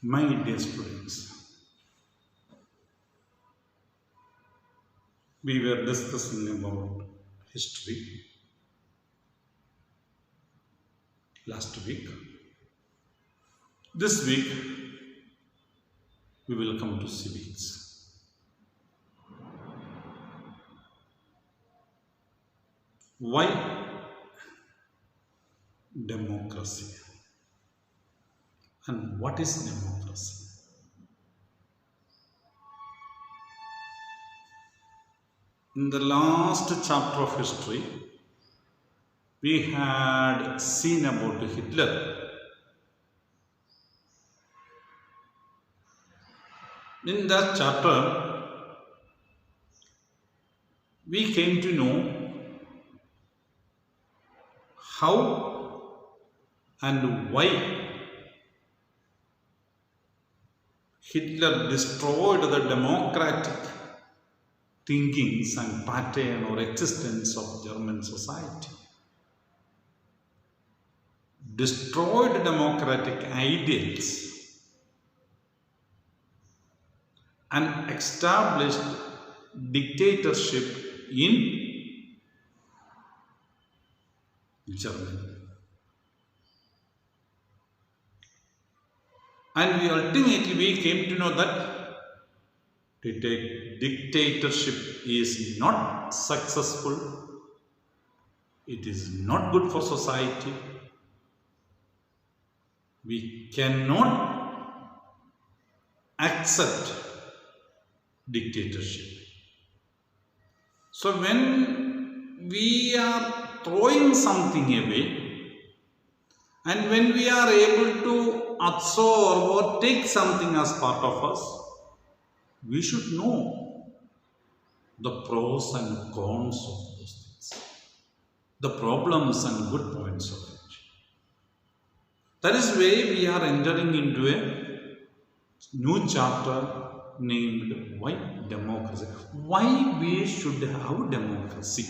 My dear students, we were discussing about history last week. This week, we will come to civics. Why democracy? And what is democracy? In the last chapter of history, we had seen about Hitler. In that chapter, we came to know how and why Hitler destroyed the democratic thinkings and pattern or existence of German society. Destroyed democratic ideals and established dictatorship in Germany. And we ultimately came to know that dictatorship is not successful. It is not good for society. We cannot accept dictatorship. So when we are throwing something away and when we are able to absorb or take something as part of us, we should know the pros and cons of those things, the problems and good points of it. That is why we are entering into a new chapter named Why Democracy. Why we should have democracy?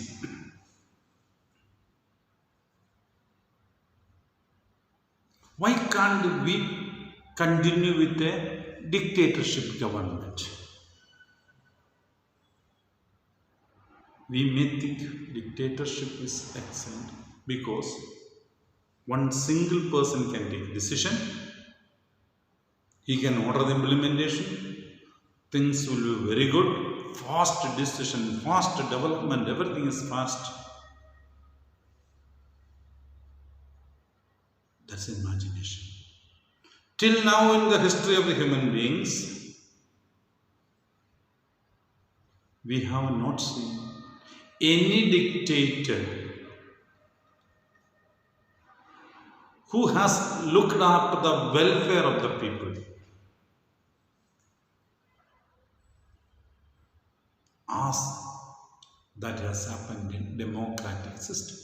Why can't we continue with a dictatorship government? We may think dictatorship is excellent because one single person can take decision, he can order the implementation, things will be very good, fast decision, fast development, everything is fast. That's imagination. Till now in the history of the human beings, we have not seen any dictator who has looked after the welfare of the people. As that has happened in democratic system.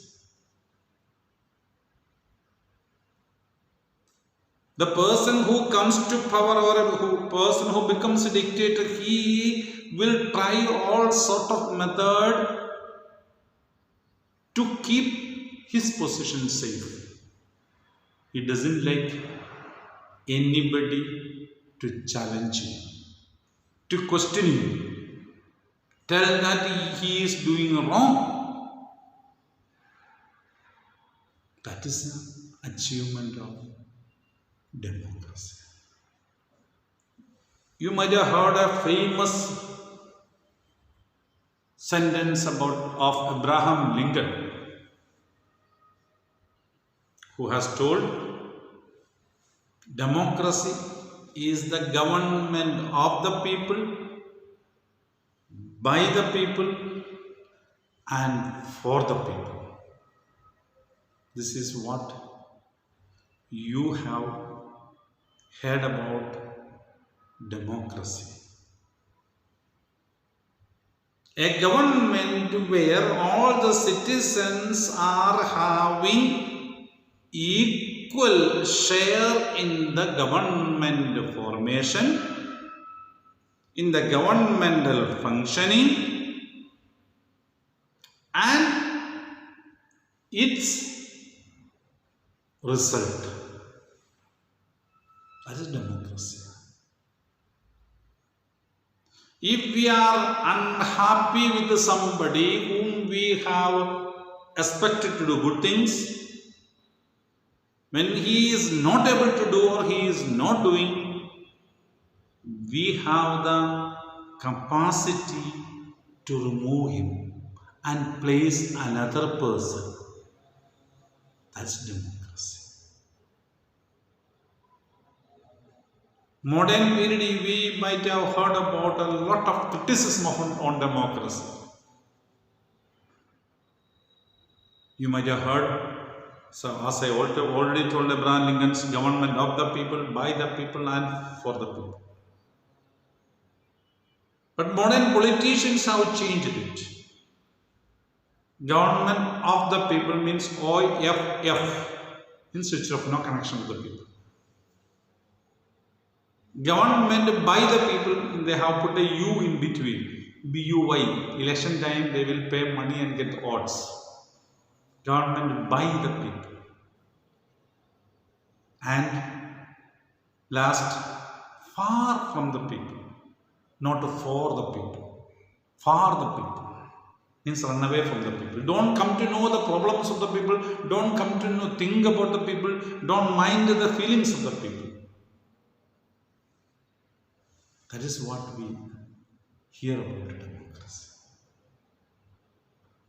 The person who comes to power or person who becomes a dictator, he will try all sort of method to keep his position safe. He doesn't like anybody to challenge him, to question him, tell that he is doing wrong. That is an achievement of democracy. You might have heard a famous sentence of Abraham Lincoln, who has told, democracy is the government of the people, by the people, and for the people. This is what you have heard about democracy. A government where all the citizens are having equal share in the government formation, in the governmental functioning, and its result. That is democracy. If we are unhappy with somebody whom we have expected to do good things, when he is not able to do or he is not doing, we have the capacity to remove him and place another person. That's democracy. Modern period, we might have heard about a lot of criticism on democracy. You might have heard, so as I already told Abraham Lincoln's government of the people, by the people and for the people. But modern politicians have changed it. Government of the people means OFF, instead of no connection with the people. Government by the people, they have put a U in between, BUY. Election time they will pay money and get odds. Government by the people. And last, far from the people, not for the people, for the people. Means run away from the people. Don't come to know the problems of the people. Don't come to think about the people. Don't mind the feelings of the people. That is what we hear about democracy.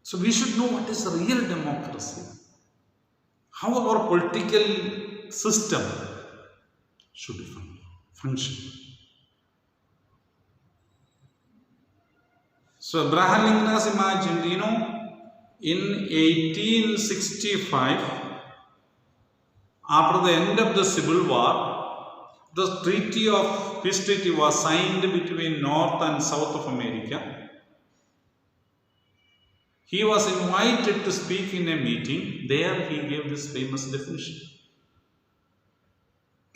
So we should know what is real democracy. How our political system should function. So Abraham Lincoln has imagined, in 1865, after the end of the Civil War, the peace treaty was signed between North and South of America. He was invited to speak in a meeting. There he gave this famous definition.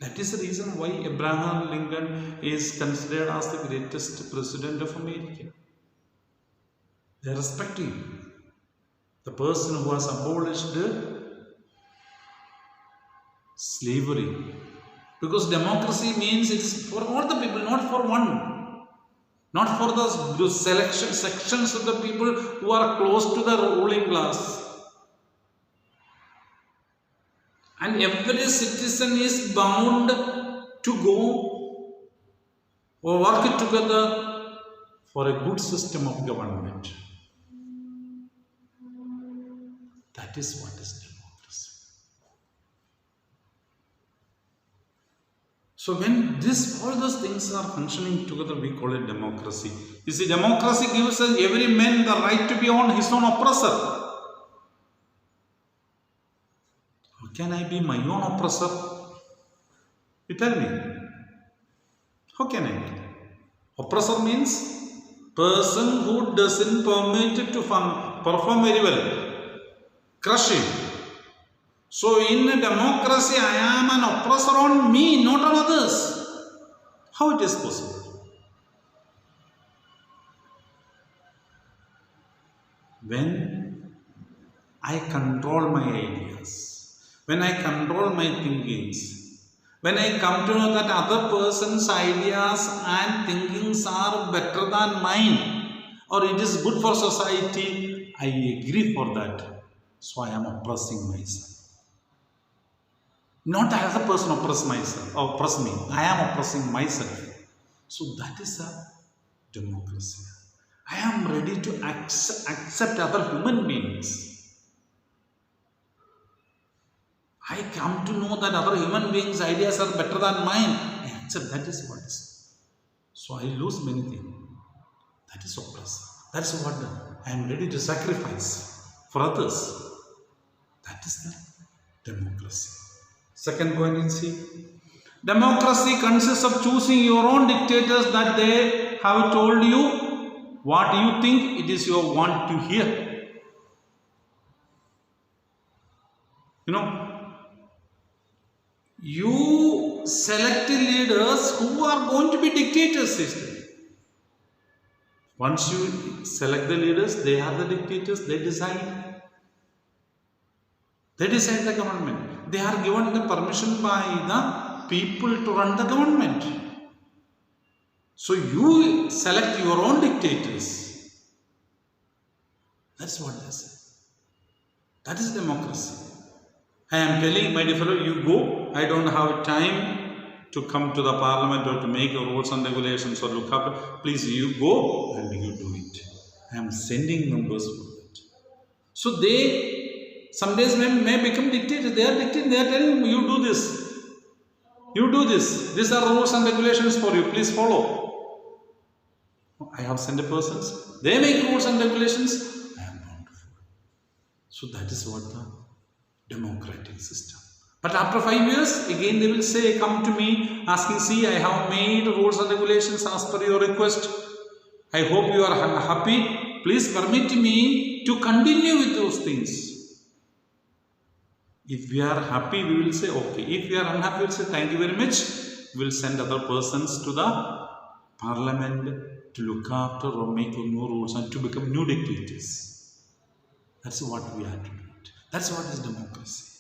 That is the reason why Abraham Lincoln is considered as the greatest president of America. They respect him. The person who has abolished slavery. Because democracy means it's for all the people, not for one. Not for the sections of the people who are close to the ruling class. And every citizen is bound to go or work together for a good system of government. That is what is democracy. So when all those things are functioning together, we call it democracy. You see, democracy gives every man the right to be on his own oppressor. How can I be my own oppressor? You tell me. How can I be? Oppressor means person who doesn't permit to perform very well. Crush him. So in a democracy, I am an oppressor on me, not on others. How it is possible? When I control my ideas, when I control my thinkings, when I come to know that other person's ideas and thinkings are better than mine, or it is good for society, I agree for that. So I am oppressing myself. Not the other person oppress me. I am oppressing myself. So that is a democracy. I am ready to accept other human beings. I come to know that other human beings' ideas are better than mine. I accept that is what is. So I lose many things. That is oppressor. That's what I am ready to sacrifice for others. That is the democracy. Second point is see. Democracy consists of choosing your own dictators that they have told you what you think it is your want to hear. You select leaders who are going to be dictators, sister. Once you select the leaders, they are the dictators, they decide. They decide the government. They are given the permission by the people to run the government. So you select your own dictators. That's what they say. That is democracy. I am telling my dear fellow, you go. I don't have time to come to the parliament or to make rules and regulations or look up. Please, you go and you do it. I am sending numbers for it. So they, some days may become dictators. They are dictating. They are telling you, you do this. You do this. These are rules and regulations for you. Please follow. I have sent persons. They make rules and regulations. I am bound to follow. So that is what the democratic system. But after 5 years, again they will say, come to me asking, see, I have made rules and regulations as per your request. I hope you are happy. Please permit me to continue with those things. If we are happy, we will say, okay. If we are unhappy, we will say, thank you very much. We will send other persons to the parliament to look after or make new rules and to become new dictators. That's what we have to do. That's what is democracy.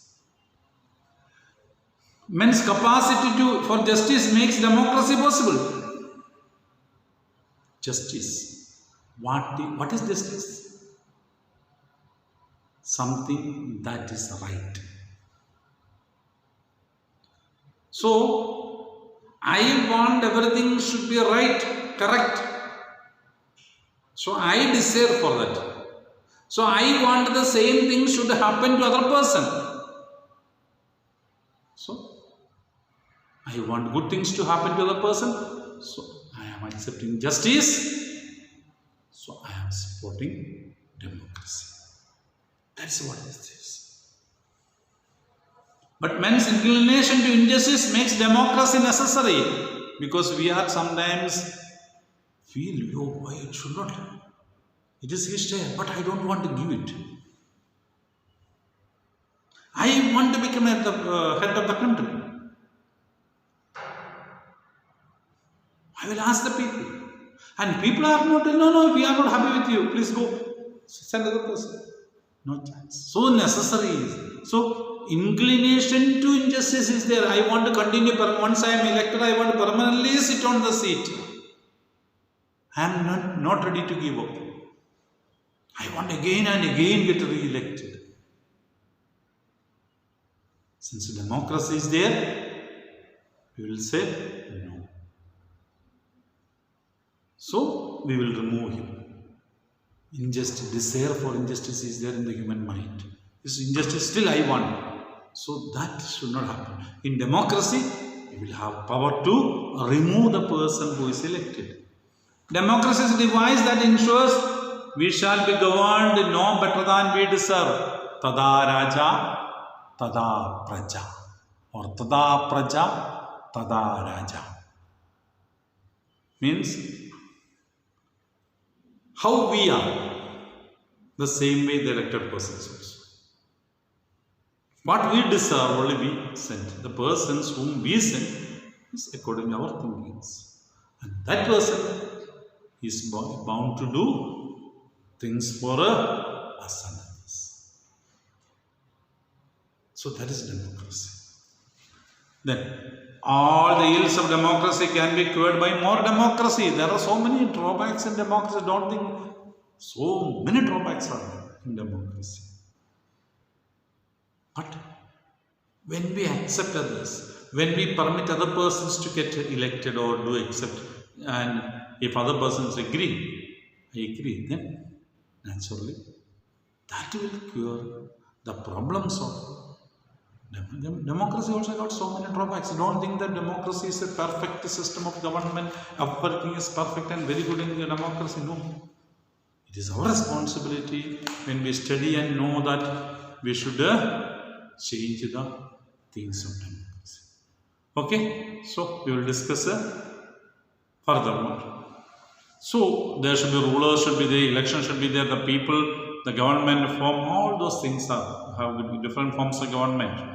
Men's capacity for justice makes democracy possible. Justice. What is justice? Something that is right. So, I want everything should be right, correct. So, I desire for that. So, I want the same thing should happen to other person. So, I want good things to happen to other person. So, I am accepting justice. So, I am supporting democracy. That's what is this. But men's inclination to injustice makes democracy necessary. Because we are sometimes feel, oh, why it should not. It is his share, but I don't want to give it. I want to become head of the country. I will ask the people. And people are not, no, we are not happy with you. Please go. Send another person. No chance. So necessary is. So inclination to injustice is there. I want to continue. Once I am elected, I want to permanently sit on the seat. I am not ready to give up. I want again and again get re-elected. Since democracy is there, we will say no. So we will remove him. Injustice, desire for injustice is there in the human mind. This injustice still I want. So that should not happen. In democracy, we will have power to remove the person who is elected. Democracy is a device that ensures we shall be governed no better than we deserve. Tada Raja, Tada Praja. Or Tada Praja, Tada Raja. Means how we are, the same way the elected persons also. What we deserve only we send. The persons whom we send is according to our thinkings. And that person is bound to do things for us and others. So that is democracy. Then all the ills of democracy can be cured by more democracy. There are so many drawbacks in democracy. Don't think so many drawbacks are there in democracy. But when we accept others, when we permit other persons to get elected or do accept, and if other persons agree, then naturally that will cure the problems of democracy. Also got so many drawbacks. Don't think that democracy is a perfect system of government. Everything is perfect and very good in democracy. No. It is our responsibility when we study and know that we should change the things of democracy. Okay, so we will discuss furthermore. So there should be rulers, should be there, election should be there, the people, the government form, all those things have different forms of government.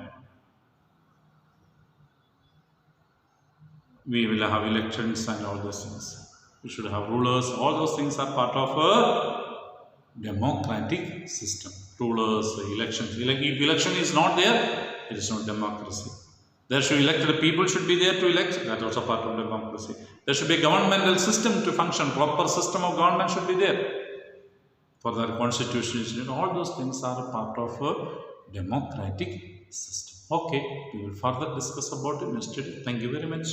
We will have elections and all those things. We should have rulers. All those things are part of a democratic system. Rulers, elections. If election is not there, it is not democracy. There should be elected people should be there to elect. That's also part of democracy. There should be a governmental system to function. Proper system of government should be there. For the constitution, all those things are a part of a democratic system. Okay, we will further discuss about it next. Thank you very much.